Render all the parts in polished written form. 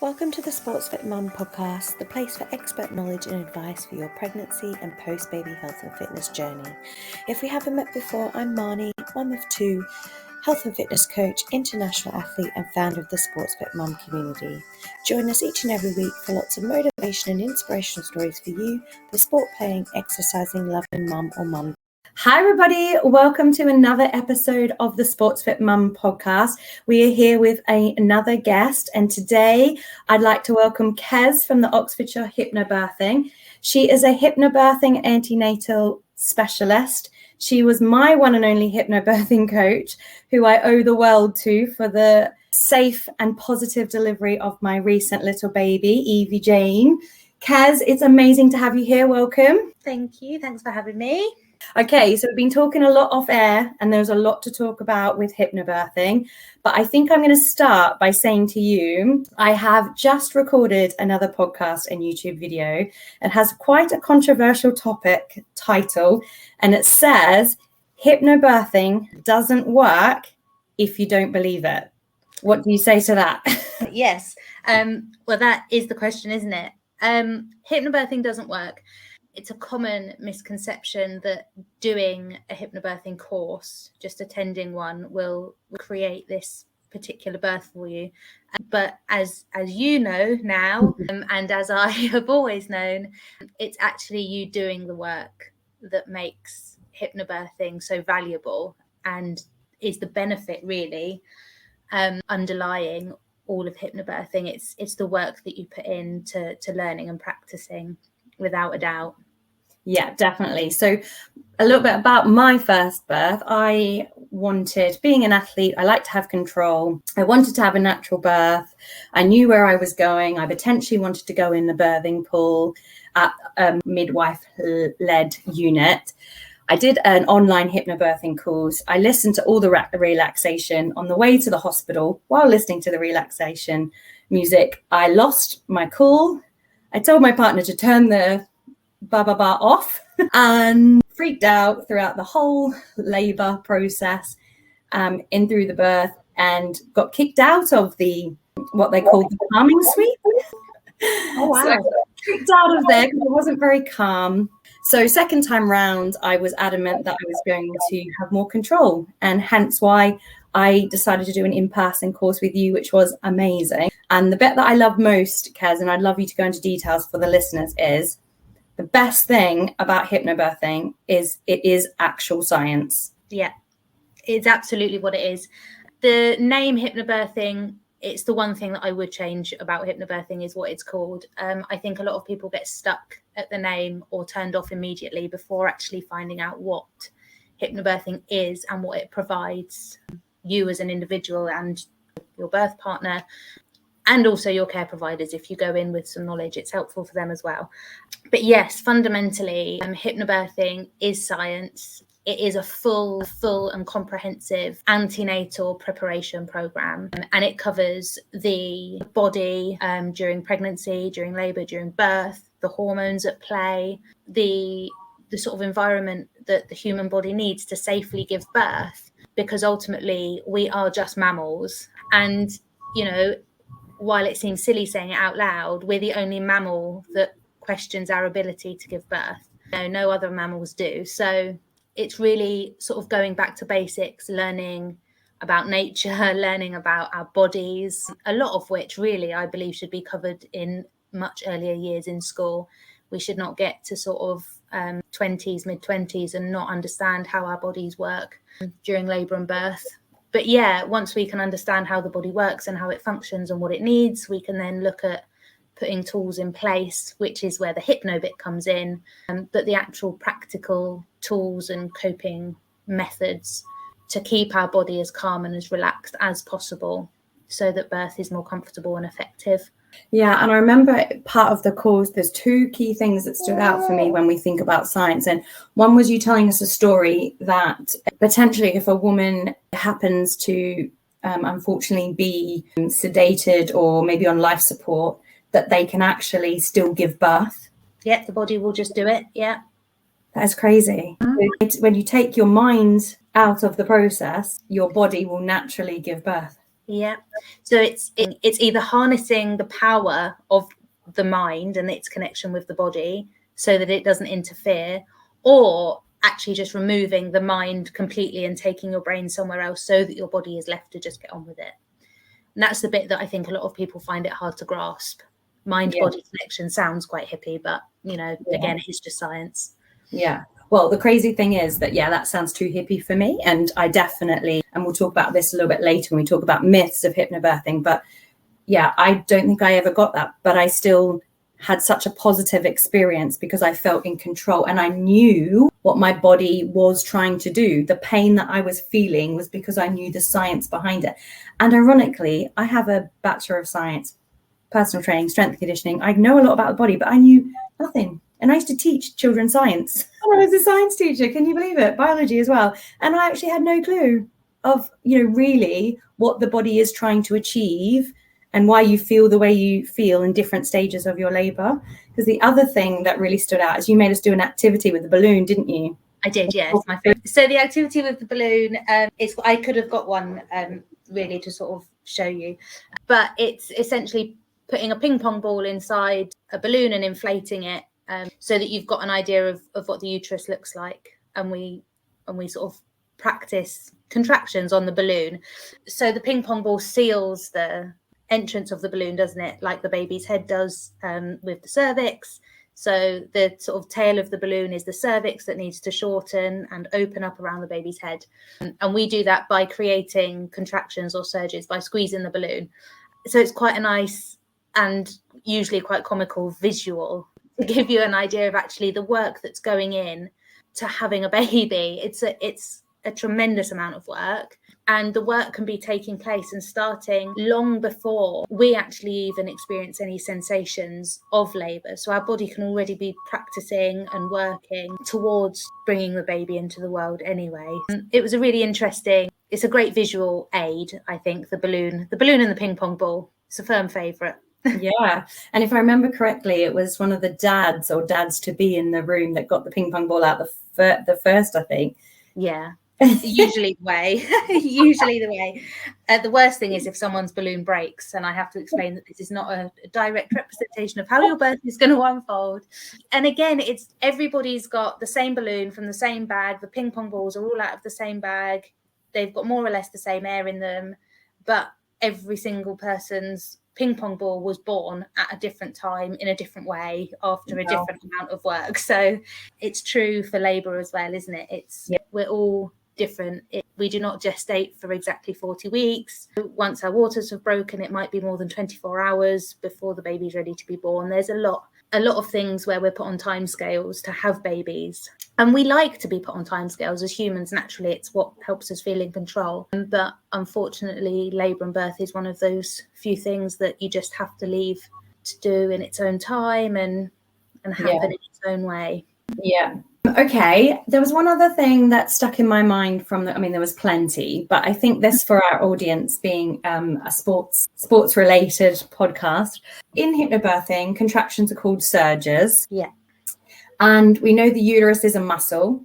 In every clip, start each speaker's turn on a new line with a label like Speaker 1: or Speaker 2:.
Speaker 1: Welcome to the Sportsfit Mum podcast, the place for expert knowledge and advice for your pregnancy and post-baby health and fitness journey. If we haven't met before, I'm Marnie, mum of two, health and fitness coach, international athlete and founder of the Sportsfit Mum community. Join us each and every week for lots of motivation and inspirational stories for you, the sport-playing, exercising, loving mum or mum. Hi everybody, welcome to another episode of the Sportsfit Mum podcast. We are here with another guest, and today I'd like to welcome Kez from the Oxfordshire Hypnobirthing. She is a hypnobirthing antenatal specialist. She was my one and only hypnobirthing coach, who I owe the world to for the safe and positive delivery of my recent little baby, Evie Jane. Kez, it's amazing to have you here. Welcome.
Speaker 2: Thank you. Thanks for having me.
Speaker 1: Okay, so we've been talking a lot off air and there's a lot to talk about with hypnobirthing, but I think I'm going to start by saying to you, I have just recorded another podcast and YouTube video. It has quite a controversial topic title, and it says, hypnobirthing doesn't work if you don't believe it. What do you say to that?
Speaker 2: Yes. Well, that is the question, isn't it? Hypnobirthing doesn't work. It's a common misconception that doing a hypnobirthing course, just attending one, will create this particular birth for you. But as you know now, and as I have always known, it's actually you doing the work that makes hypnobirthing so valuable and is the benefit really underlying all of hypnobirthing. It's the work that you put into learning and practicing, without a doubt.
Speaker 1: Yeah, definitely. So a little bit about my first birth. I wanted, being an athlete, I like to have control. I wanted to have a natural birth. I knew where I was going. I potentially wanted to go in the birthing pool at a midwife-led unit. I did an online hypnobirthing course. I listened to all the relaxation on the way to the hospital. While listening to the relaxation music, I lost my cool. I told my partner to turn the ba off and freaked out throughout the whole labor process in through the birth, and got kicked out of the what they call the calming suite.
Speaker 2: Oh wow.
Speaker 1: So I got kicked out of there because it wasn't very calm. So second time round, I was adamant that I was going to have more control, and hence why I decided to do an in-person course with you, which was amazing. And the bit that I love most, Kez, and I'd love you to go into details for the listeners, is the best thing about hypnobirthing is it is actual science.
Speaker 2: Yeah, it's absolutely what it is. The name hypnobirthing, it's the one thing that I would change about hypnobirthing is what it's called. I think a lot of people get stuck at the name or turned off immediately before actually finding out what hypnobirthing is and what it provides you as an individual and your birth partner, and also your care providers. If you go in with some knowledge, it's helpful for them as well. But yes, fundamentally, hypnobirthing is science. It is a full and comprehensive antenatal preparation program, and it covers the body during pregnancy, during labour, during birth, the hormones at play, the sort of environment that the human body needs to safely give birth, because ultimately we are just mammals. And, you know, while it seems silly saying it out loud, we're the only mammal that questions our ability to give birth. No other mammals do. So it's really sort of going back to basics, learning about nature, learning about our bodies, a lot of which really I believe should be covered in much earlier years in school. We should not get to sort of 20s, mid-20s and not understand how our bodies work during labour and birth. But yeah, once we can understand how the body works and how it functions and what it needs, we can then look at putting tools in place, which is where the hypno bit comes in, but the actual practical tools and coping methods to keep our body as calm and as relaxed as possible so that birth is more comfortable and effective.
Speaker 1: Yeah, and I remember part of the course, there's two key things that stood out for me when we think about science. And one was you telling us a story that potentially if a woman happens to unfortunately be sedated or maybe on life support, that they can actually still give birth.
Speaker 2: Yeah, the body will just do it. Yeah.
Speaker 1: That's crazy. When you take your mind out of the process, your body will naturally give birth.
Speaker 2: Yeah. So it's either harnessing the power of the mind and its connection with the body so that it doesn't interfere, or actually just removing the mind completely and taking your brain somewhere else so that your body is left to just get on with it. And that's the bit that I think a lot of people find it hard to grasp. Mind-body connection sounds quite hippie, but, you know, again, it's just science.
Speaker 3: Yeah. Well, the crazy thing is that, that sounds too hippie for me. And I definitely, and we'll talk about this a little bit later when we talk about myths of hypnobirthing. But yeah, I don't think I ever got that. But I still had such a positive experience because I felt in control and I knew what my body was trying to do. The pain that I was feeling was because I knew the science behind it. And ironically, I have a Bachelor of Science, personal training, strength and conditioning. I know a lot about the body, but I knew nothing. And I used to teach children science. I was a science teacher. Can you believe it? Biology as well. And I actually had no clue of, really what the body is trying to achieve and why you feel the way you feel in different stages of your labor. Because the other thing that really stood out is you made us do an activity with the balloon, didn't you?
Speaker 2: I did, yeah. It's my favorite. So the activity with the balloon, I could have got one really to sort of show you, but it's essentially putting a ping pong ball inside a balloon and inflating it so that you've got an idea of what the uterus looks like. And we sort of practice contractions on the balloon. So the ping pong ball seals the entrance of the balloon, doesn't it? Like the baby's head does with the cervix. So the sort of tail of the balloon is the cervix that needs to shorten and open up around the baby's head. And we do that by creating contractions or surges by squeezing the balloon. So it's quite a nice and usually quite comical visual to give you an idea of actually the work that's going in to having a baby. It's a tremendous amount of work. And the work can be taking place and starting long before we actually even experience any sensations of labour. So our body can already be practicing and working towards bringing the baby into the world anyway. It was a really interesting, it's a great visual aid, I think, the balloon and the ping pong ball. It's a firm favourite.
Speaker 3: Yeah. And if I remember correctly, it was one of the dads or dads to be in the room that got the ping pong ball out the first, I think.
Speaker 2: Yeah. Usually the way. The worst thing is if someone's balloon breaks and I have to explain that this is not a direct representation of how your birth is going to unfold. And again, it's everybody's got the same balloon from the same bag. The ping pong balls are all out of the same bag. They've got more or less the same air in them, but every single person's ping pong ball was born at a different time in a different way after a different amount of work. So it's true for labour as well, isn't it? We're all different. We do not gestate for exactly 40 weeks. Once our waters have broken, it might be more than 24 hours before the baby's ready to be born. There's a lot of things where we're put on timescales to have babies. And we like to be put on timescales as humans. Naturally, it's what helps us feel in control. But unfortunately, labour and birth is one of those few things that you just have to leave to do in its own time and happen in its own way.
Speaker 3: Yeah. Okay. There was one other thing that stuck in my mind there was plenty, but I think this for our audience being a sports related podcast. In hypnobirthing, contractions are called surges.
Speaker 2: Yeah.
Speaker 3: And we know the uterus is a muscle.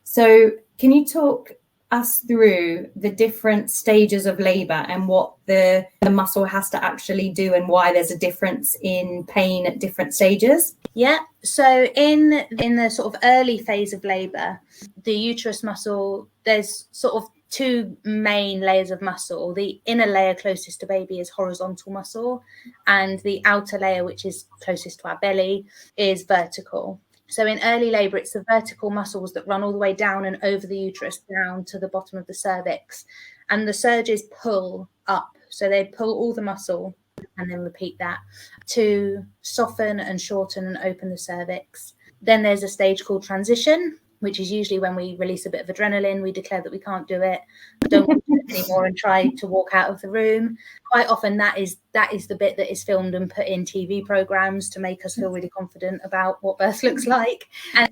Speaker 3: So can you talk us through the different stages of labor and what the muscle has to actually do and why there's a difference in pain at different stages?
Speaker 2: Yeah. So in the sort of early phase of labor, the uterus muscle, there's sort of two main layers of muscle. The inner layer closest to baby is horizontal muscle, and the outer layer, which is closest to our belly, is vertical. So in early labour, it's the vertical muscles that run all the way down and over the uterus, down to the bottom of the cervix. And the surges pull up. So they pull all the muscle and then repeat that to soften and shorten and open the cervix. Then there's a stage called transition, which is usually when we release a bit of adrenaline. We declare that we can't do it, don't want to do it anymore, and try to walk out of the room. Quite often that is the bit that is filmed and put in TV programs to make us feel really confident about what birth looks like.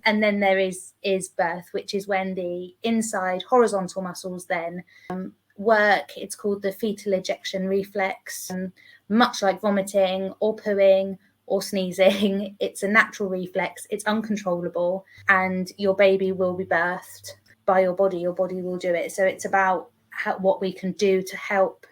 Speaker 2: And then there is birth, which is when the inside horizontal muscles then work. It's called the fetal ejection reflex. Much like vomiting or pooing or sneezing, it's a natural reflex. It's uncontrollable, and your baby will be birthed by your body. Your body will do it. So it's about what we can do to help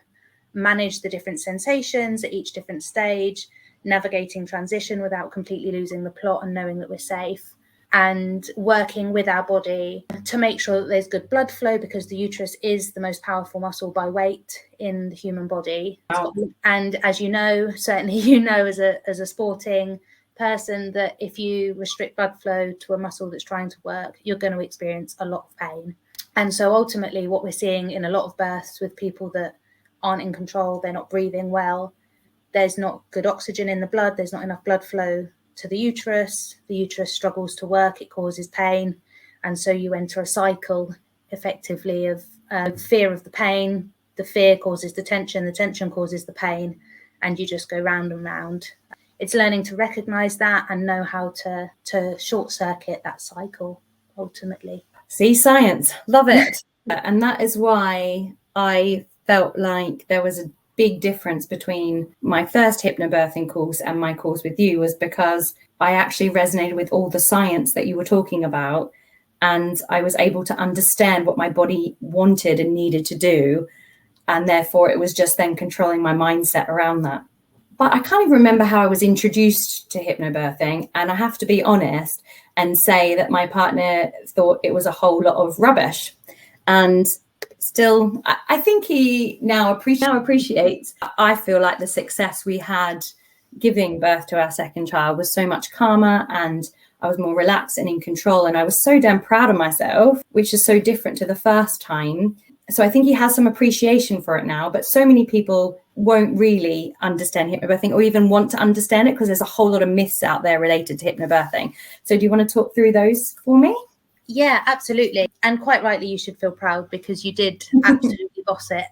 Speaker 2: manage the different sensations at each different stage, navigating transition without completely losing the plot and knowing that we're safe, and working with our body to make sure that there's good blood flow, because the uterus is the most powerful muscle by weight in the human body.
Speaker 3: Wow.
Speaker 2: And as you know, certainly you know as a sporting person, that if you restrict blood flow to a muscle that's trying to work, you're going to experience a lot of pain. And so ultimately what we're seeing in a lot of births with people that aren't in control, they're not breathing well, there's not good oxygen in the blood, there's not enough blood flow to the uterus struggles to work, it causes pain, and so you enter a cycle effectively of fear of the pain. The fear causes the tension causes the pain, and you just go round and round. It's learning to recognize that and know how to short circuit that cycle ultimately.
Speaker 3: See, science, love it. And that is why I felt like there was a big difference between my first hypnobirthing course and my course with you, was because I actually resonated with all the science that you were talking about, and I was able to understand what my body wanted and needed to do, and therefore it was just then controlling my mindset around that. But I can't even remember how I was introduced to hypnobirthing, and I have to be honest and say that my partner thought it was a whole lot of rubbish. And still, I think he now appreciates. I feel like the success we had giving birth to our second child was so much calmer, and I was more relaxed and in control, and I was so damn proud of myself, which is so different to the first time. So I think he has some appreciation for it now, but so many people won't really understand hypnobirthing or even want to understand it, because there's a whole lot of myths out there related to hypnobirthing. So do you want to talk through those for me?
Speaker 2: Yeah, absolutely. And quite rightly, you should feel proud, because you did absolutely boss it.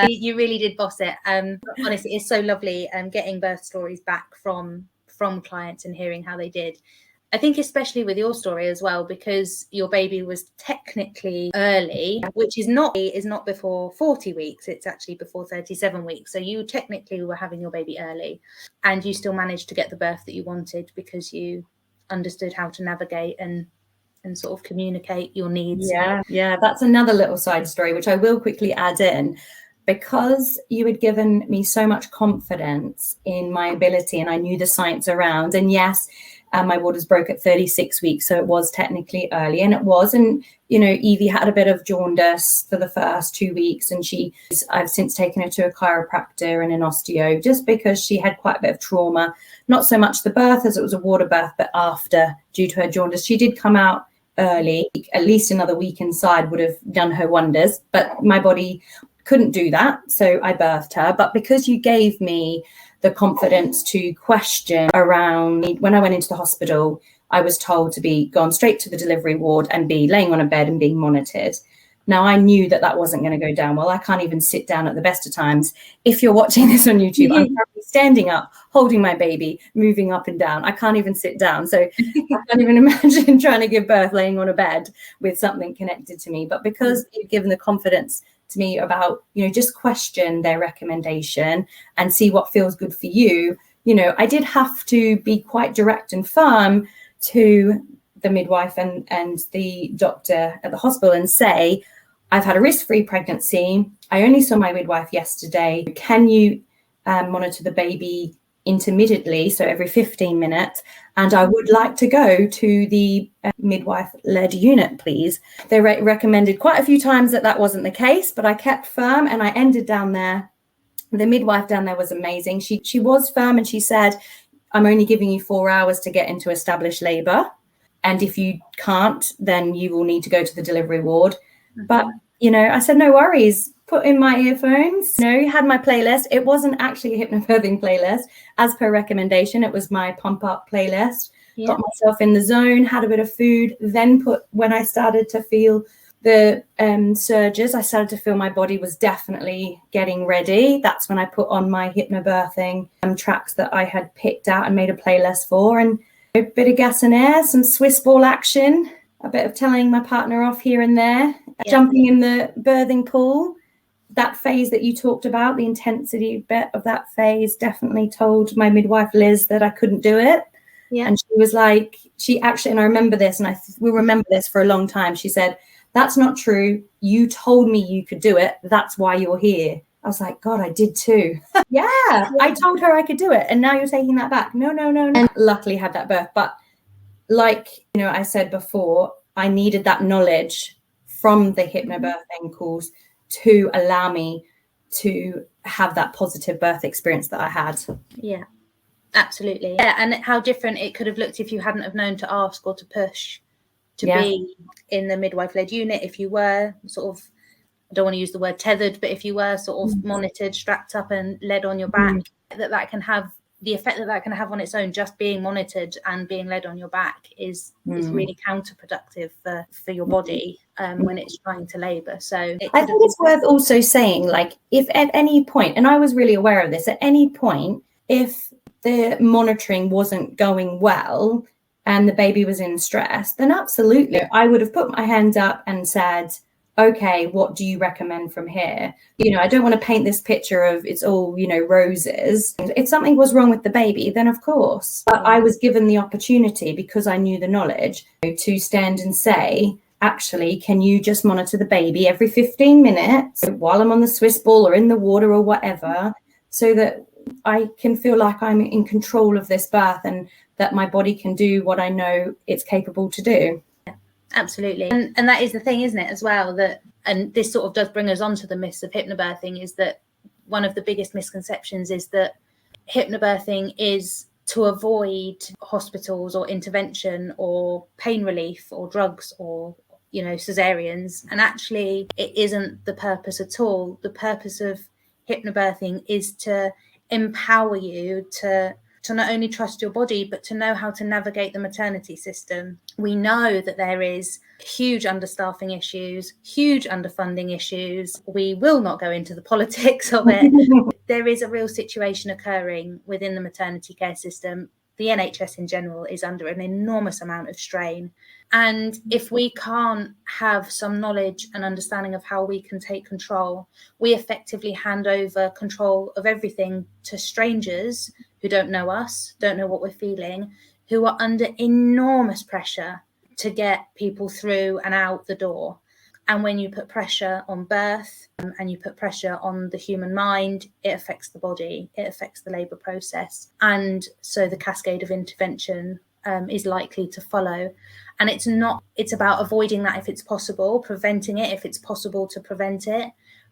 Speaker 2: You really did boss it. Honestly, it's so lovely getting birth stories back from clients and hearing how they did. I think especially with your story as well, because your baby was technically early, which is not before 40 weeks. It's actually before 37 weeks. So you technically were having your baby early, and you still managed to get the birth that you wanted because you understood how to navigate and sort of communicate your needs.
Speaker 3: Yeah, that's another little side story, which I will quickly add in. Because you had given me so much confidence in my ability, and I knew the science around, and yes, my waters broke at 36 weeks, so it was technically early, and it was. And you know, Evie had a bit of jaundice for the first 2 weeks, and I've since taken her to a chiropractor and an osteo, just because she had quite a bit of trauma, not so much the birth as it was a water birth, but after, due to her jaundice. She did come out early. At least another week inside would have done her wonders, but my body couldn't do that, so I birthed her. But because you gave me the confidence to question around, when I went into the hospital, I was told to be gone straight to the delivery ward and be laying on a bed and being monitored. Now, I knew that wasn't going to go down well. I can't even sit down at the best of times. If you're watching this on YouTube, I'm currently standing up, holding my baby, moving up and down. I can't even sit down. So I can't even imagine trying to give birth laying on a bed with something connected to me. But because you've given the confidence to me about, you know, just question their recommendation and see what feels good for you, you know, I did have to be quite direct and firm to the midwife and the doctor at the hospital and say, I've had a risk-free pregnancy. I only saw my midwife yesterday. Can you monitor the baby intermittently, so every 15 minutes? And I would like to go to the midwife-led unit, please. They recommended quite a few times that wasn't the case, but I kept firm and I ended down there. The midwife down there was amazing. She was firm, and she said, I'm only giving you 4 hours to get into established labour. And if you can't, then you will need to go to the delivery ward. But, you know, I said, no worries, put in my earphones, you know, had my playlist. It wasn't actually a hypnobirthing playlist as per recommendation. It was my pump up playlist. Yeah. Got myself in the zone, had a bit of food, then when I started to feel the surges, I started to feel my body was definitely getting ready. That's when I put on my hypnobirthing tracks that I had picked out and made a playlist for, and a bit of gas and air, some Swiss ball action, a bit of telling my partner off here and there, jumping in the birthing pool. That phase that you talked about, the intensity bit of that phase, definitely told my midwife, Liz, that I couldn't do it. Yeah. And she was like, and I remember this, and we remember this for a long time. She said, that's not true. You told me you could do it. That's why you're here. I was like, God, I did too. Yeah, I told her I could do it. And now you're taking that back. No. And luckily had that birth. But like, you know, I said before, I needed that knowledge from the hypnobirthing course to allow me to have that positive birth experience that I had.
Speaker 2: Yeah, absolutely. Yeah, and how different it could have looked if you hadn't have known to ask or to push to be in the midwife-led unit, if you were sort of, I don't want to use the word tethered, but if you were sort of monitored, strapped up and led on your back, that can have the effect that can have on its own. Just being monitored and being led on your back is really counterproductive for your body when it's trying to labour. So
Speaker 3: I think it's worth also saying, like, if at any point, and I was really aware of this, at any point, if the monitoring wasn't going well and the baby was in stress, then absolutely, I would have put my hand up and said, okay, what do you recommend from here? You know, I don't want to paint this picture of it's all, you know, roses. If something was wrong with the baby, then of course. But I was given the opportunity, because I knew the knowledge, to stand and say, actually, can you just monitor the baby every 15 minutes while I'm on the Swiss ball or in the water or whatever, so that I can feel like I'm in control of this birth and that my body can do what I know it's capable to do.
Speaker 2: Absolutely. And that is the thing, isn't it, as well, that, and this sort of does bring us on to the myths of hypnobirthing, is that one of the biggest misconceptions is that hypnobirthing is to avoid hospitals or intervention or pain relief or drugs or, you know, cesareans. And actually it isn't the purpose at all. The purpose of hypnobirthing is to empower you to not only trust your body, but to know how to navigate the maternity system. We know that there is huge understaffing issues, huge underfunding issues. We will not go into the politics of it. There is a real situation occurring within the maternity care system. The NHS in general is under an enormous amount of strain. And if we can't have some knowledge and understanding of how we can take control, we effectively hand over control of everything to strangers who don't know us, don't know what we're feeling, who are under enormous pressure to get people through and out the door. And when you put pressure on birth and you put pressure on the human mind, it affects the body, it affects the labour process. And so the cascade of intervention is likely to follow. And it's about avoiding that if it's possible, preventing it if it's possible to prevent it.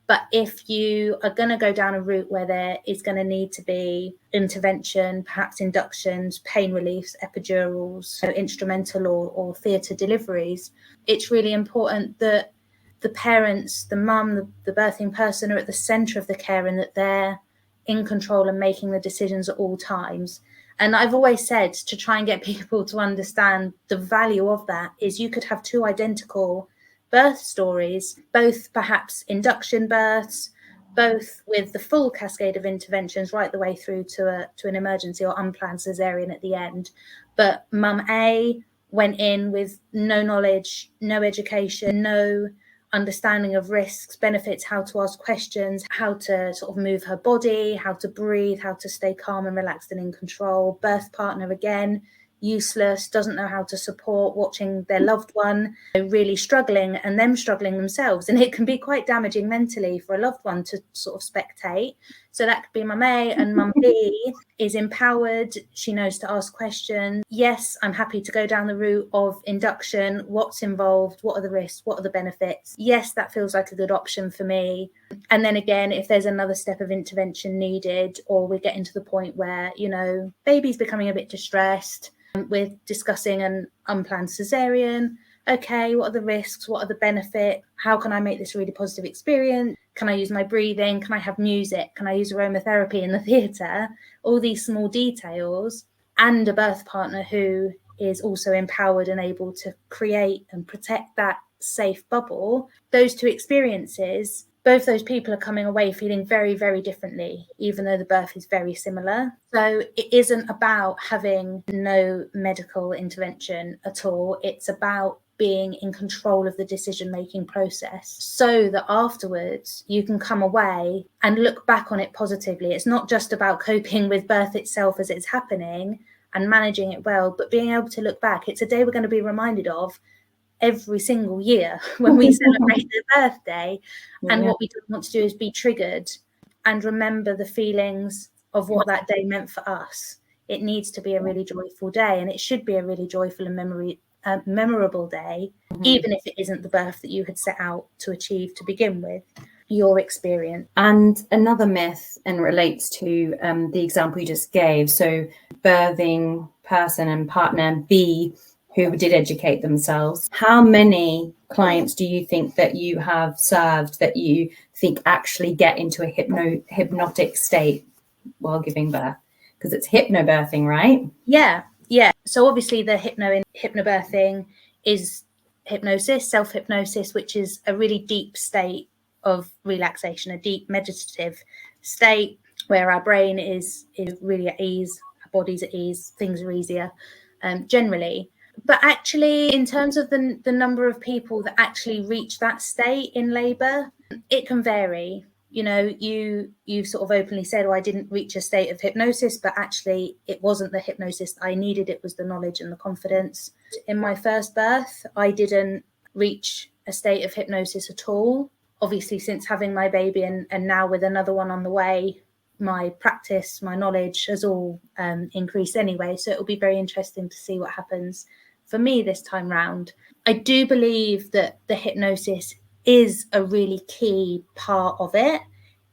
Speaker 2: But if you are going to go down a route where there is going to need to be intervention, perhaps inductions, pain reliefs, epidurals, so instrumental or theatre deliveries, it's really important that the parents, the mum, the birthing person are at the centre of the care, and that they're in control and making the decisions at all times. And I've always said, to try and get people to understand the value of that, is you could have two identical birth stories, both perhaps induction births, both with the full cascade of interventions right the way through to an emergency or unplanned cesarean at the end. But mum A went in with no knowledge, no education, no understanding of risks, benefits, how to ask questions, how to sort of move her body, how to breathe, how to stay calm and relaxed and in control. Birth partner, again, useless, doesn't know how to support, watching their loved one really struggling and them struggling themselves. And it can be quite damaging mentally for a loved one to sort of spectate. So that could be mum A, and mum B is empowered. She knows to ask questions. Yes, I'm happy to go down the route of induction. What's involved? What are the risks? What are the benefits? Yes, that feels like a good option for me. And then again, if there's another step of intervention needed, or we're getting to the point where, you know, baby's becoming a bit distressed, we're discussing an unplanned cesarean. Okay, what are the risks? What are the benefits? How can I make this a really positive experience? Can I use my breathing? Can I have music? Can I use aromatherapy in the theatre? All these small details, and a birth partner who is also empowered and able to create and protect that safe bubble. Those two experiences, both those people are coming away feeling very, very differently, even though the birth is very similar. So it isn't about having no medical intervention at all. It's about being in control of the decision-making process, so that afterwards you can come away and look back on it positively. It's not just about coping with birth itself as it's happening and managing it well, but being able to look back. It's a day we're going to be reminded of every single year when we celebrate their birthday. And what we don't want to do is be triggered and remember the feelings of what that day meant for us. It needs to be a really joyful day, and it should be a really joyful and memorable day, even if it isn't the birth that you had set out to achieve to begin with, your experience.
Speaker 3: And another myth, and relates to the example you just gave, so birthing person and partner B who did educate themselves. How many clients do you think that you have served that you think actually get into a hypnotic state while giving birth? Because it's hypnobirthing, right?
Speaker 2: Yeah. So obviously the hypnobirthing is hypnosis, self-hypnosis, which is a really deep state of relaxation, a deep meditative state where our brain is really at ease, our body's at ease, things are easier generally. But actually, in terms of the number of people that actually reach that state in labour, it can vary. You know, you've sort of openly said, oh, I didn't reach a state of hypnosis, but actually it wasn't the hypnosis that I needed. It was the knowledge and the confidence. In my first birth, I didn't reach a state of hypnosis at all. Obviously, since having my baby and now with another one on the way, my practice, my knowledge has all increased anyway. So it'll be very interesting to see what happens for me this time round. I do believe that the hypnosis is a really key part of it,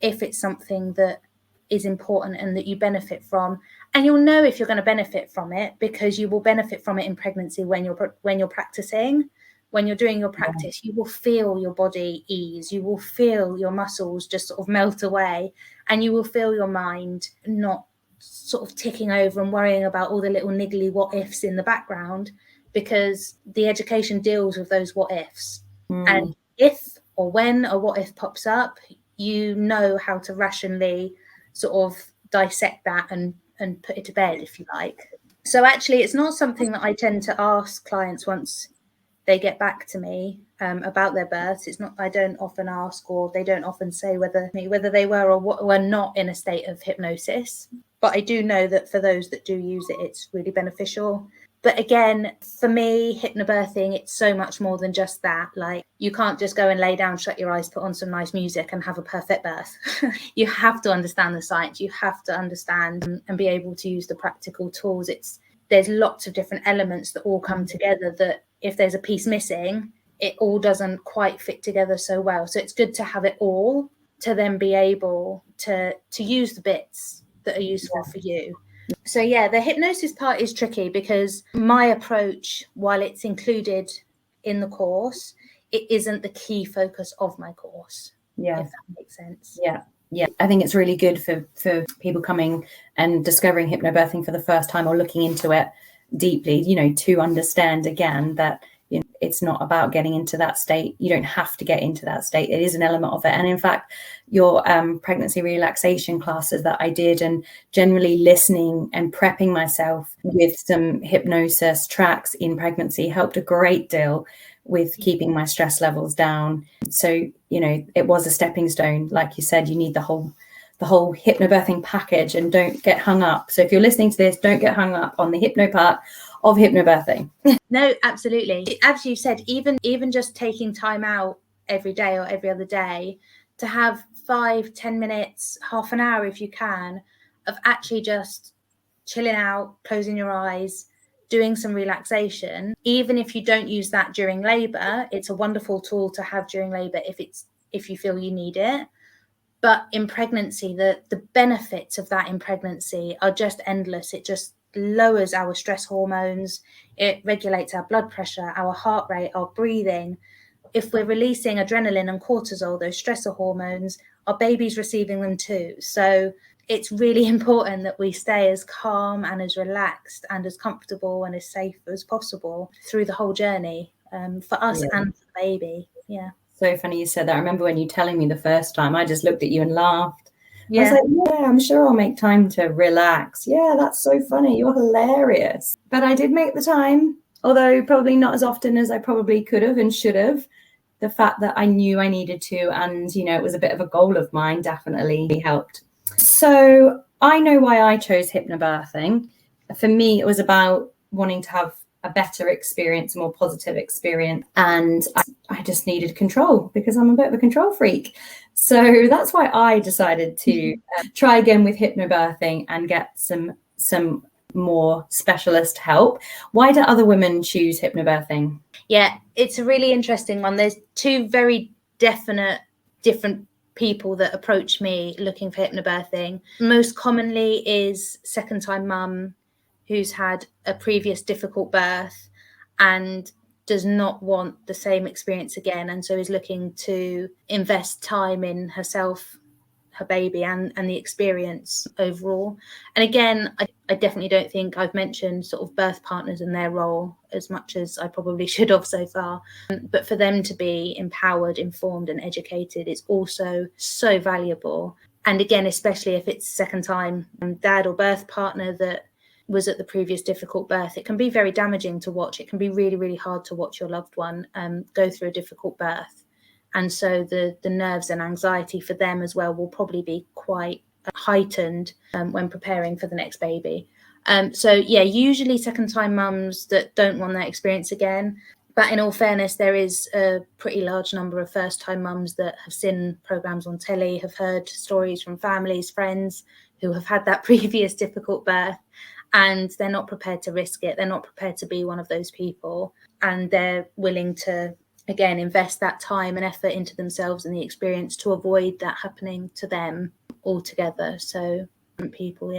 Speaker 2: if it's something that is important and that you benefit from. And you'll know if you're going to benefit from it, because you will benefit from it in pregnancy when you're practicing. When you're doing your practice, you will feel your body ease, you will feel your muscles just sort of melt away, and you will feel your mind not sort of ticking over and worrying about all the little niggly what ifs in the background, because the education deals with those what ifs. And if or when a what if pops up, you know how to rationally sort of dissect that and put it to bed, if you like. So actually, it's not something that I tend to ask clients once they get back to me about their births. It's not, I don't often ask, or they don't often say whether they were or were not in a state of hypnosis. But I do know that for those that do use it, it's really beneficial. But again, for me, hypnobirthing, it's so much more than just that. Like, you can't just go and lay down, shut your eyes, put on some nice music and have a perfect birth. You have to understand the science. You have to understand and be able to use the practical tools. There's lots of different elements that all come together, that if there's a piece missing, it all doesn't quite fit together so well. So it's good to have it all, to then be able to use the bits that are useful for you. So yeah, the hypnosis part is tricky, because my approach, while it's included in the course, it isn't the key focus of my course. Yeah, if that makes sense.
Speaker 3: Yeah, I think it's really good for people coming and discovering hypnobirthing for the first time, or looking into it deeply, you know, to understand again that, you know, it's not about getting into that state. You don't have to get into that state. It is an element of it. And in fact, your pregnancy relaxation classes that I did, and generally listening and prepping myself with some hypnosis tracks in pregnancy, helped a great deal with keeping my stress levels down. So, you know, it was a stepping stone. Like you said, you need the whole hypnobirthing package, and don't get hung up. So if you're listening to this, don't get hung up on the hypno part of hypnobirthing.
Speaker 2: No, absolutely. As you said, even just taking time out every day or every other day to have 5-10 minutes, half an hour if you can, of actually just chilling out, closing your eyes, doing some relaxation. Even if you don't use that during labor, it's a wonderful tool to have during labor if you feel you need it. But in pregnancy, the benefits of that in pregnancy are just endless. It just lowers our stress hormones. It regulates our blood pressure, our heart rate, our breathing. If we're releasing adrenaline and cortisol, those stressor hormones, our baby's receiving them too. So it's really important that we stay as calm and as relaxed and as comfortable and as safe as possible through the whole journey, for us and for the baby. Yeah.
Speaker 3: So funny you said that. I remember when you telling me the first time, I just looked at you and laughed. Yeah. I was like, yeah, I'm sure I'll make time to relax. Yeah, that's so funny. You're hilarious. But I did make the time, although probably not as often as I probably could have and should have. The fact that I knew I needed to, and, you know, it was a bit of a goal of mine, definitely helped. So I know why I chose hypnobirthing. For me, it was about wanting to have a better experience, a more positive experience. And I just needed control, because I'm a bit of a control freak. So that's why I decided to try again with hypnobirthing and get some more specialist help. Why do other women choose hypnobirthing?
Speaker 2: Yeah, it's a really interesting one. There's two very definite different people that approach me looking for hypnobirthing. Most commonly is second-time mum who's had a previous difficult birth and does not want the same experience again, and so is looking to invest time in herself, her baby, and the experience overall. And again, I definitely don't think I've mentioned sort of birth partners and their role as much as I probably should have so far. But for them to be empowered, informed and educated is also so valuable. And again, especially if it's second time dad or birth partner that was at the previous difficult birth, it can be very damaging to watch. It can be really, really hard to watch your loved one go through a difficult birth. And so the nerves and anxiety for them as well will probably be quite heightened when preparing for the next baby. So yeah, usually second time mums that don't want that experience again. But in all fairness, there is a pretty large number of first time mums that have seen programs on telly, have heard stories from families, friends who have had that previous difficult birth, and they're not prepared to risk it. They're not prepared to be one of those people, and they're willing to, again, invest that time and effort into themselves and the experience to avoid that happening to them altogether. So people,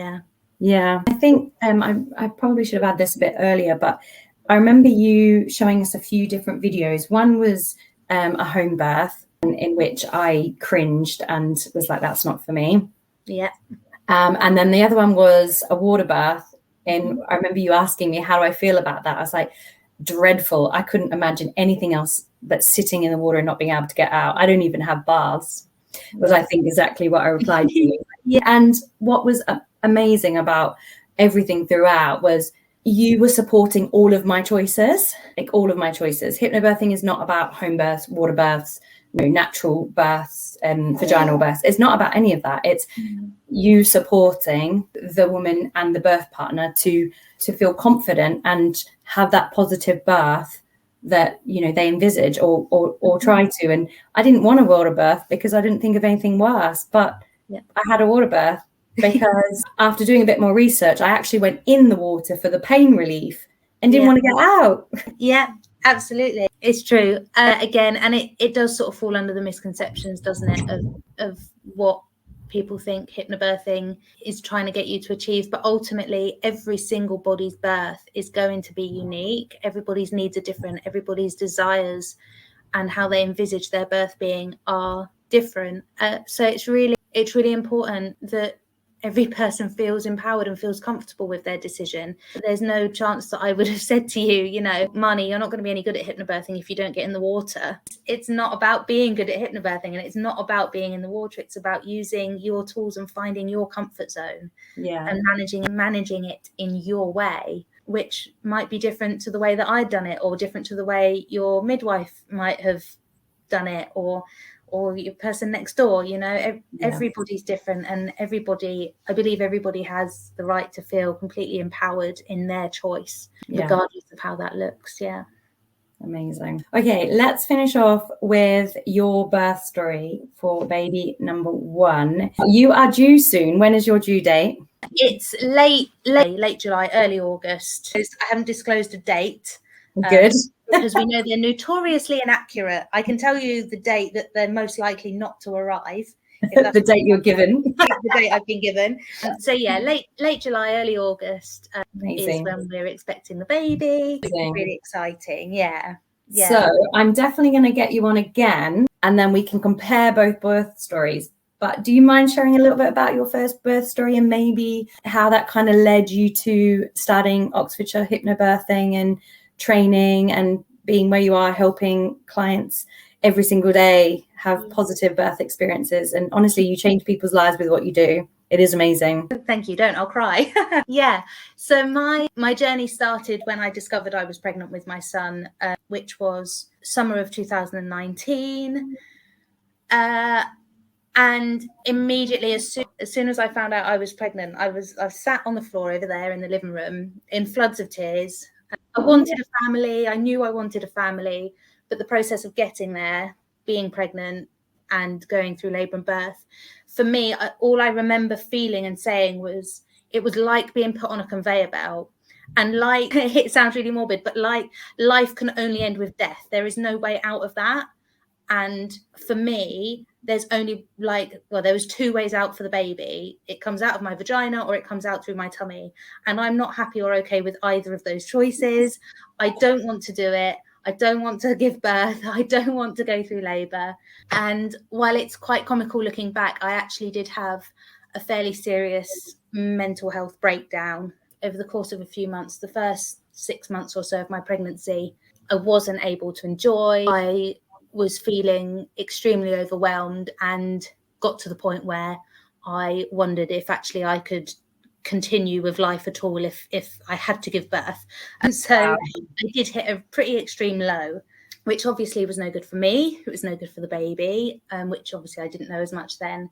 Speaker 3: Yeah, I think I probably should have had this a bit earlier, but I remember you showing us a few different videos. One was a home birth in which I cringed and was like, that's not for me.
Speaker 2: Yeah.
Speaker 3: And then the other one was a water birth. And I remember you asking me, how do I feel about that? I was like, dreadful. I couldn't imagine anything else but sitting in the water and not being able to get out. I don't even have baths, was I think exactly what I replied to you.
Speaker 2: Yeah.
Speaker 3: And what was amazing about everything throughout was you were supporting all of my choices, like all of my choices. Hypnobirthing is not about home births, water births, natural births, vaginal births. It's not about any of that. It's you supporting the woman and the birth partner to feel confident and have that positive birth that they envisage or try to. And I didn't want a water birth because I didn't think of anything worse, but I had a water birth because after doing a bit more research, I actually went in the water for the pain relief and didn't want to get out.
Speaker 2: Yeah, absolutely. It's true. Again, and it does sort of fall under the misconceptions, doesn't it, of what people think hypnobirthing is trying to get you to achieve. But ultimately, every single body's birth is going to be unique. Everybody's needs are different. Everybody's desires and how they envisage their birth being are different. So it's really important that every person feels empowered and feels comfortable with their decision. There's no chance that I would have said to you, Marnie, you're not going to be any good at hypnobirthing if you don't get in the water. It's not about being good at hypnobirthing, and it's not about being in the water. It's about using your tools and finding your comfort zone and managing it in your way, which might be different to the way that I'd done it, or different to the way your midwife might have done it, or your person next door. Everybody's different, and I believe everybody has the right to feel completely empowered in their choice, regardless of how that looks.
Speaker 3: Amazing. Okay, let's finish off with your birth story for baby number 1. You are due soon. When is your due date?
Speaker 2: It's late July, early August. I haven't disclosed a date.
Speaker 3: Good.
Speaker 2: Because we know they're notoriously inaccurate. I can tell you the date that they're most likely not to arrive.
Speaker 3: The date you're given.
Speaker 2: The date I've been given. So late July, early August is when we're expecting the baby. It's really exciting. Yeah.
Speaker 3: So I'm definitely going to get you on again, and then we can compare both birth stories. But do you mind sharing a little bit about your first birth story and maybe how that kind of led you to starting Oxfordshire Hypnobirthing and training and being where you are, helping clients every single day have positive birth experiences? And honestly, you change people's lives with what you do. It is amazing.
Speaker 2: Thank you. I'll cry. So my journey started when I discovered I was pregnant with my son, which was summer of 2019. And immediately, as soon as I found out I was pregnant, I sat on the floor over there in the living room in floods of tears. I wanted a family. I knew I wanted a family, but the process of getting there, being pregnant, and going through labour and birth, for me, all I remember feeling and saying was, it was like being put on a conveyor belt. And like, it sounds really morbid, but like, life can only end with death. There is no way out of that. And for me, there's only there was 2 ways out for the baby. It comes out of my vagina or it comes out through my tummy. And I'm not happy or okay with either of those choices. I don't want to do it. I don't want to give birth. I don't want to go through labour. And while it's quite comical looking back, I actually did have a fairly serious mental health breakdown over the course of a few months. The first 6 months or so of my pregnancy, I wasn't able to enjoy. I was feeling extremely overwhelmed and got to the point where I wondered if actually I could continue with life at all if I had to give birth. And so I did hit a pretty extreme low, which obviously was no good for me. It was no good for the baby, which obviously I didn't know as much then.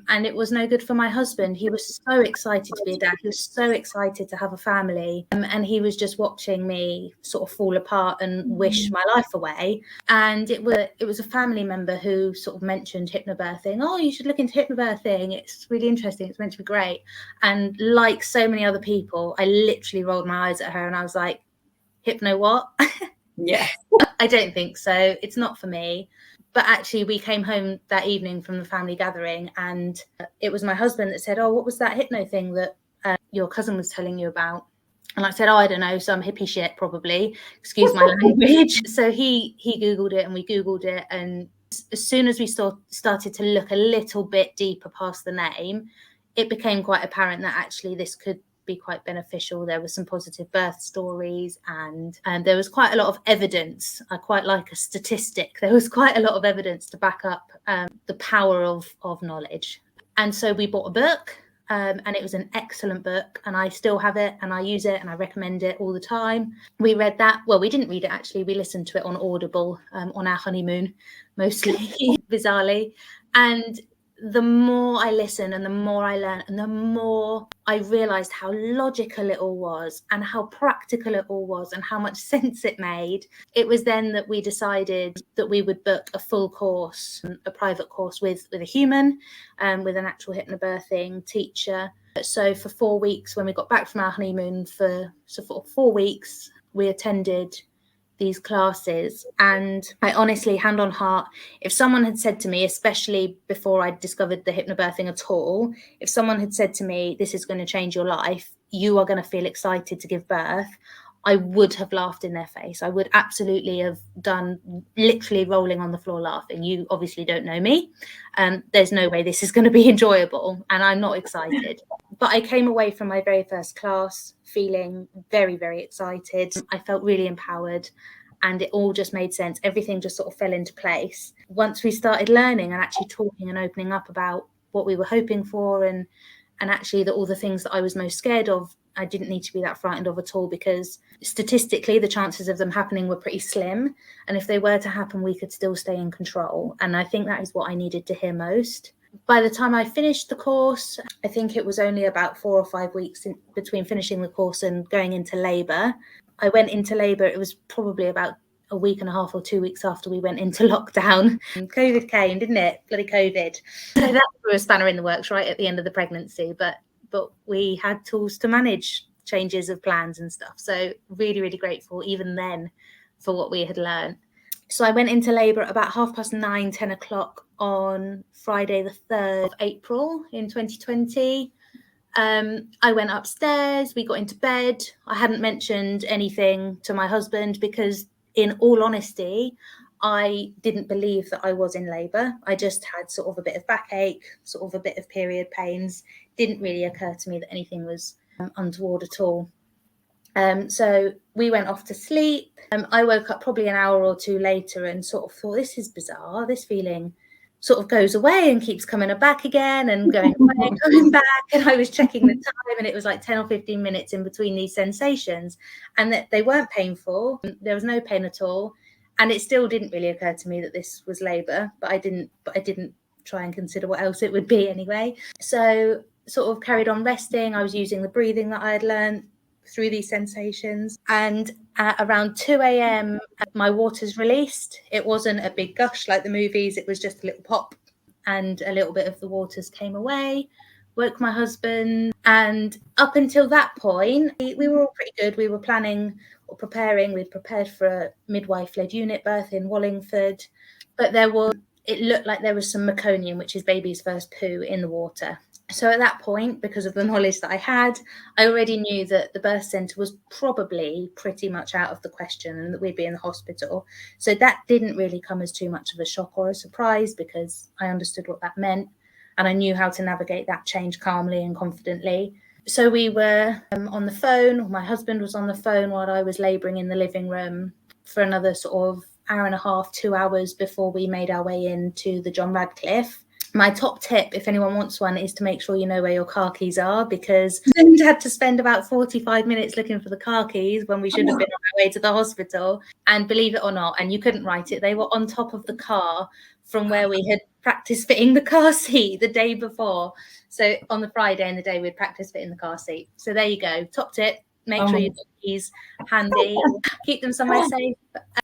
Speaker 2: And it was no good for my husband. He was so excited to be a dad. He was so excited to have a family. And he was just watching me sort of fall apart and wish my life away. And it was a family member who sort of mentioned hypnobirthing. Oh, you should look into hypnobirthing. It's really interesting. It's meant to be great. And like so many other people, I literally rolled my eyes at her and I was like, hypno what?
Speaker 3: Yeah.
Speaker 2: I don't think so. It's not for me. But actually, we came home that evening from the family gathering and it was my husband that said, oh, what was that hypno thing that your cousin was telling you about? And I said, oh, I don't know, some hippie shit, probably. Excuse my language. So he Googled it and we Googled it. And as soon as we started to look a little bit deeper past the name, it became quite apparent that actually this could be quite beneficial. There were some positive birth stories and there was quite a lot of evidence. I quite like a statistic. There was quite a lot of evidence to back up the power of knowledge. And so we bought a book and it was an excellent book and I still have it and I use it and I recommend it all the time. We read that. Well, we didn't read it actually. We listened to it on Audible on our honeymoon, mostly, bizarrely. And the more I listened and the more I learned and the more I realised how logical it all was and how practical it all was and how much sense it made, it was then that we decided that we would book a full course, a private course with a human, with an actual hypnobirthing teacher. So for 4 weeks, when we got back from our honeymoon, for 4 weeks, we attended these classes. And I honestly, hand on heart, if someone had said to me, especially before I discovered the hypnobirthing at all, if someone had said to me, this is going to change your life, you are going to feel excited to give birth, I would have laughed in their face. I would absolutely have done literally rolling on the floor laughing. You obviously don't know me. There's no way this is going to be enjoyable and I'm not excited. But I came away from my very first class feeling very, very excited. I felt really empowered and it all just made sense. Everything just sort of fell into place. Once we started learning and actually talking and opening up about what we were hoping for and actually all the things that I was most scared of, I didn't need to be that frightened of at all because statistically the chances of them happening were pretty slim. And if they were to happen, we could still stay in control. And I think that is what I needed to hear most. By the time I finished the course, I think it was only about 4 or 5 weeks between finishing the course and going into labour. I went into labour, it was probably about a week and a half or 2 weeks after we went into lockdown. COVID came, didn't it? Bloody COVID. So that threw a spanner in the works right at the end of the pregnancy. But we had tools to manage changes of plans and stuff. So really, really grateful even then for what we had learned. So I went into labour at about 9:30, 10 o'clock on Friday the 3rd of April in 2020. I went upstairs, we got into bed. I hadn't mentioned anything to my husband because in all honesty, I didn't believe that I was in labour. I just had sort of a bit of backache, sort of a bit of period pains. Didn't really occur to me that anything was untoward at all. So we went off to sleep. I woke up probably an hour or two later and sort of thought, this is bizarre. This feeling sort of goes away and keeps coming back again and going away and coming back. And I was checking the time and it was like 10 or 15 minutes in between these sensations and that they weren't painful. There was no pain at all. And it still didn't really occur to me that this was labour, but I didn't try and consider what else it would be anyway. So sort of carried on resting. I was using the breathing that I had learned through these sensations. And at around 2 a.m, my waters released. It wasn't a big gush like the movies. It was just a little pop. and a little bit of the waters came away. Woke my husband, and up until that point, we were all pretty good. We were planning or preparing. We'd prepared for a midwife-led unit birth in Wallingford, but it looked like there was some meconium, which is baby's first poo, in the water. So at that point, because of the knowledge that I had, I already knew that the birth centre was probably pretty much out of the question and that we'd be in the hospital. So that didn't really come as too much of a shock or a surprise, because I understood what that meant. And I knew how to navigate that change calmly and confidently. So we were on the phone. My husband was on the phone while I was labouring in the living room for another sort of hour and a half, 2 hours before we made our way into the John Radcliffe. My top tip, if anyone wants one, is to make sure you know where your car keys are, because we had to spend about 45 minutes looking for the car keys when we should have been on our way to the hospital. And believe it or not, and you couldn't write it, they were on top of the car from where we had practiced fitting the car seat the day before. So on the Friday in the day, we'd practice fitting the car seat. So there you go. Top tip, make sure you've got keys handy, keep them somewhere safe.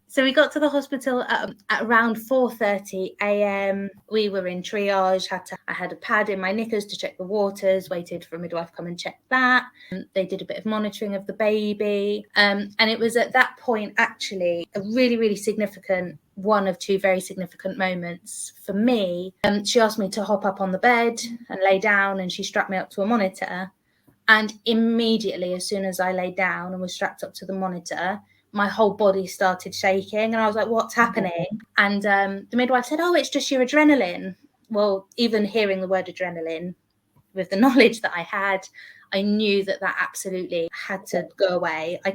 Speaker 2: So we got to the hospital at around 4:30 a.m. We were in triage. I had a pad in my knickers to check the waters, waited for a midwife to come and check that. They did a bit of monitoring of the baby. And it was at that point, actually, a really, really significant, one of two very significant moments for me. She asked me to hop up on the bed and lay down, and she strapped me up to a monitor. And immediately, as soon as I lay down and was strapped up to the monitor, my whole body started shaking, and I was like, what's happening? And the midwife said, oh, it's just your adrenaline. Well, even hearing the word adrenaline, with the knowledge that I had, I knew that absolutely had to go away. I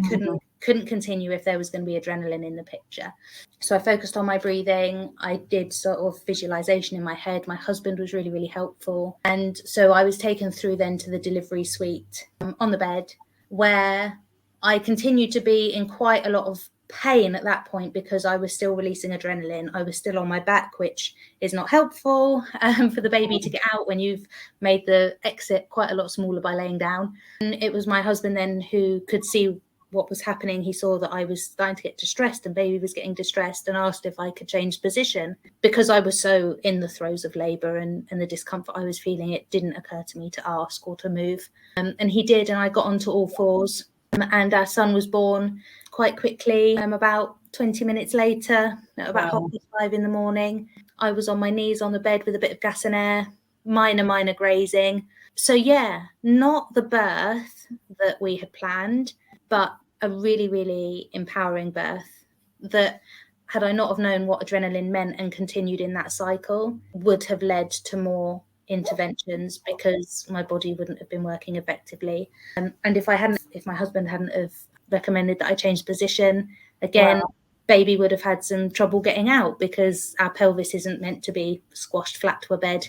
Speaker 2: couldn't continue if there was going to be adrenaline in the picture. So I focused on my breathing. I did sort of visualization in my head. My husband was really, really helpful. And so I was taken through then to the delivery suite on the bed, where I continued to be in quite a lot of pain at that point, because I was still releasing adrenaline. I was still on my back, which is not helpful for the baby to get out when you've made the exit quite a lot smaller by laying down. And it was my husband then who could see what was happening. He saw that I was starting to get distressed and baby was getting distressed, and asked if I could change position, because I was so in the throes of labour and the discomfort I was feeling. It didn't occur to me to ask or to move. And he did, and I got onto all fours. And our son was born quite quickly. About 20 minutes later, at about 5:30 in the morning, I was on my knees on the bed with a bit of gas and air, minor grazing. So yeah, not the birth that we had planned, but a really, really empowering birth that, had I not have known what adrenaline meant and continued in that cycle, would have led to more interventions, because my body wouldn't have been working effectively. And if my husband hadn't have recommended that I change position, again, baby would have had some trouble getting out, because our pelvis isn't meant to be squashed flat to a bed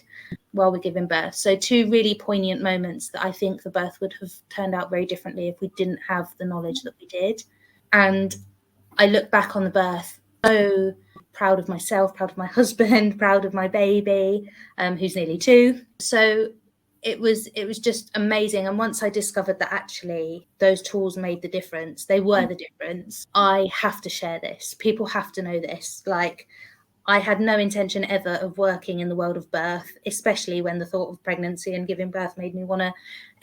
Speaker 2: while we're giving birth. So two really poignant moments that I think the birth would have turned out very differently if we didn't have the knowledge that we did. And I look back on the birth so proud of myself, proud of my husband, proud of my baby, who's nearly 2. So it was just amazing. And once I discovered that actually those tools made the difference, they were the difference, I have to share this. People have to know this. Like, I had no intention ever of working in the world of birth, especially when the thought of pregnancy and giving birth made me want to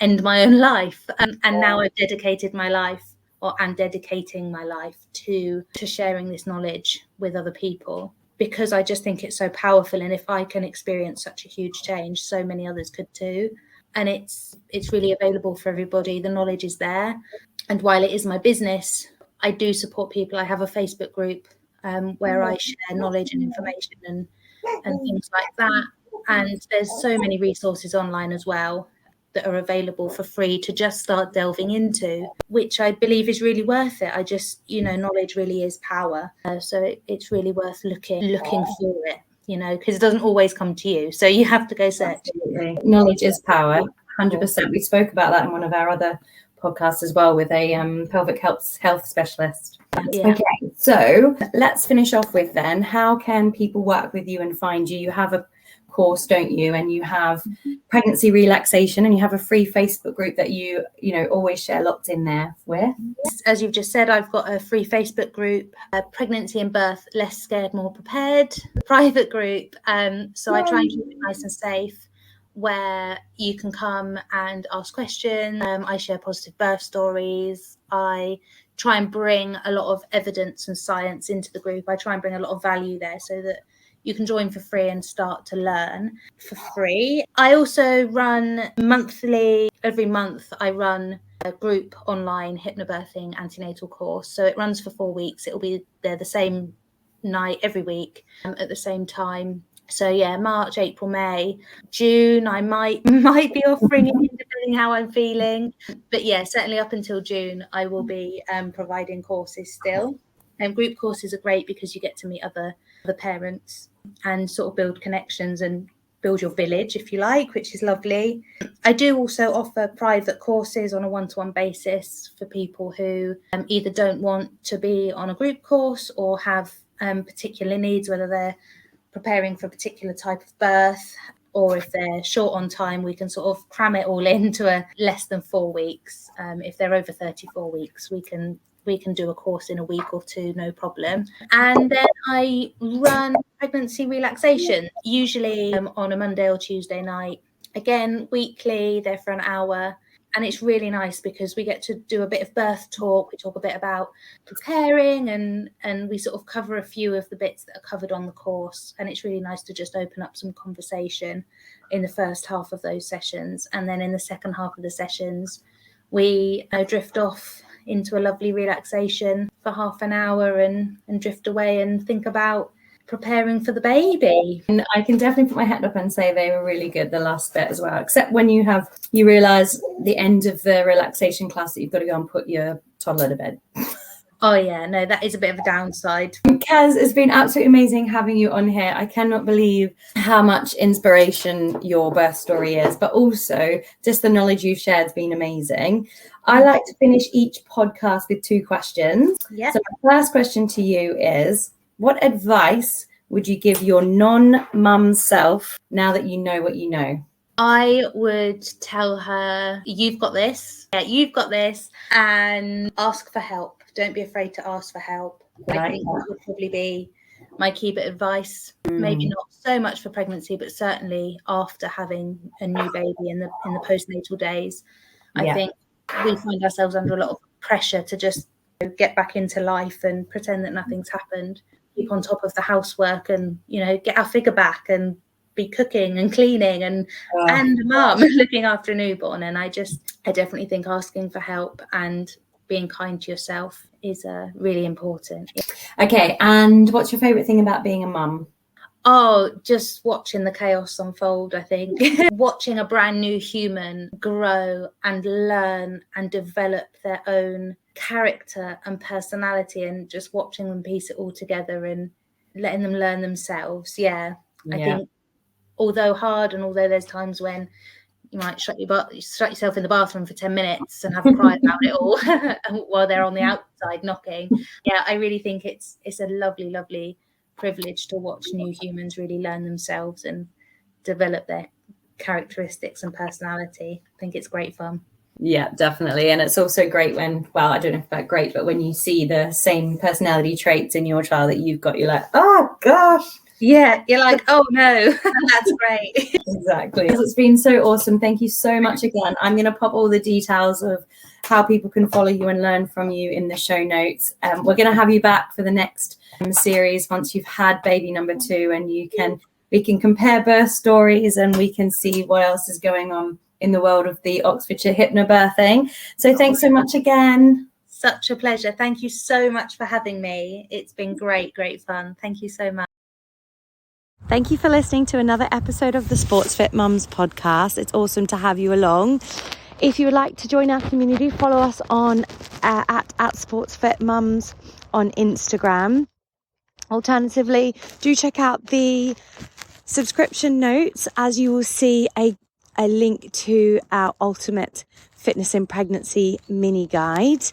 Speaker 2: end my own life. And now I've dedicated my life, and dedicating my life to sharing this knowledge with other people, because I just think it's so powerful. And if I can experience such a huge change, so many others could too. And it's really available for everybody. The knowledge is there. And while it is my business, I do support people. I have a Facebook group where I share knowledge and information and things like that. And there's so many resources online as well that are available for free to just start delving into, which I believe is really worth it. I just, knowledge really is power. So it's really worth looking for it, because it doesn't always come to you. So you have to go search.
Speaker 3: Absolutely. Knowledge is power, 100%. We spoke about that in one of our other podcasts as well, with a pelvic health specialist.
Speaker 2: Yeah.
Speaker 3: Okay, so let's finish off with then, how can people work with you and find you? You have a course, don't you? And you have pregnancy relaxation, and you have a free Facebook group that you always share lots in there with.
Speaker 2: as you've just said, I've got a free Facebook group, Pregnancy and Birth, Less Scared, More Prepared, private group. So I try and keep it nice and safe, where you can come and ask questions. I share positive birth stories. I try and bring a lot of evidence and science into the group. I try and bring a lot of value there so that you can join for free and start to learn for free. I also run monthly, every month I run a group online hypnobirthing antenatal course. So it runs for 4 weeks. It'll be there the same night every week at the same time. So yeah, March, April, May, June, I might be offering it depending how I'm feeling. But yeah, certainly up until June, I will be providing courses still. And group courses are great because you get to meet other parents and sort of build connections and build your village, if you like, which is lovely. I do also offer private courses on a one-to-one basis for people who either don't want to be on a group course or have particular needs, whether they're preparing for a particular type of birth, or if they're short on time, we can sort of cram it all into a less than 4 weeks. If they're over 34 weeks, we can do a course in a week or two, no problem. And then I run pregnancy relaxation, usually on a Monday or Tuesday night. Again, weekly, they're for an hour. And it's really nice because we get to do a bit of birth talk. We talk a bit about preparing and we sort of cover a few of the bits that are covered on the course. And it's really nice to just open up some conversation in the first half of those sessions. And then in the second half of the sessions, we drift off into a lovely relaxation for half an hour and drift away and think about preparing for the baby.
Speaker 3: And I can definitely put my hand up and say they were really good, the last bit as well, except when you realize the end of the relaxation class that you've got to go and put your toddler to bed.
Speaker 2: Oh yeah, no, that is a bit of a downside.
Speaker 3: Kez, it's been absolutely amazing having you on here. I cannot believe how much inspiration your birth story is, but also just the knowledge you've shared has been amazing. I like to finish each podcast with 2 questions.
Speaker 2: Yeah.
Speaker 3: So my first question to you is, what advice would you give your non-mum self now that you know what you know?
Speaker 2: I would tell her, you've got this. Yeah, you've got this. And ask for help. Don't be afraid to ask for help. I think that would probably be my key bit of advice. Maybe not so much for pregnancy, but certainly after having a new baby in the postnatal days. I think we find ourselves under a lot of pressure to just get back into life and pretend that nothing's happened. Keep on top of the housework and, get our figure back and be cooking and cleaning and mum looking after a newborn. And I definitely think asking for help and being kind to yourself is really important.
Speaker 3: Okay, and what's your favourite thing about being a mum?
Speaker 2: Oh, just watching the chaos unfold, I think. Watching a brand new human grow and learn and develop their own character and personality, and just watching them piece it all together and letting them learn themselves. I think although hard, and although there's times when you might shut yourself in the bathroom for 10 minutes and have a cry about it all while they're on the outside knocking. I really think it's a lovely, lovely privilege to watch new humans really learn themselves and develop their characteristics and personality. I think it's great fun.
Speaker 3: Yeah, definitely. And it's also great when, I don't know if that's great, but when you see the same personality traits in your child that you've got, you're like, oh gosh.
Speaker 2: Yeah, you're like, oh no, that's great.
Speaker 3: Exactly. It's been so awesome. Thank you so much again. I'm going to pop all the details of how people can follow you and learn from you in the show notes. We're going to have you back for the next series once you've had baby number 2, and we can compare birth stories and we can see what else is going on in the world of the Oxfordshire hypnobirthing. So thanks so much again.
Speaker 2: Such a pleasure. Thank you so much for having me. It's been great fun. Thank you so much.
Speaker 1: Thank you for listening to another episode of the Sportsfit Mums podcast. It's awesome to have you along. If you would like to join our community, follow us on at Sportsfit Mums on Instagram. Alternatively, do check out the subscription notes, as you will see a link to our Ultimate Fitness in Pregnancy mini guide.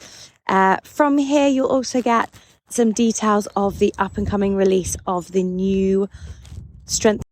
Speaker 1: From here, you'll also get some details of the up and coming release of the new Strength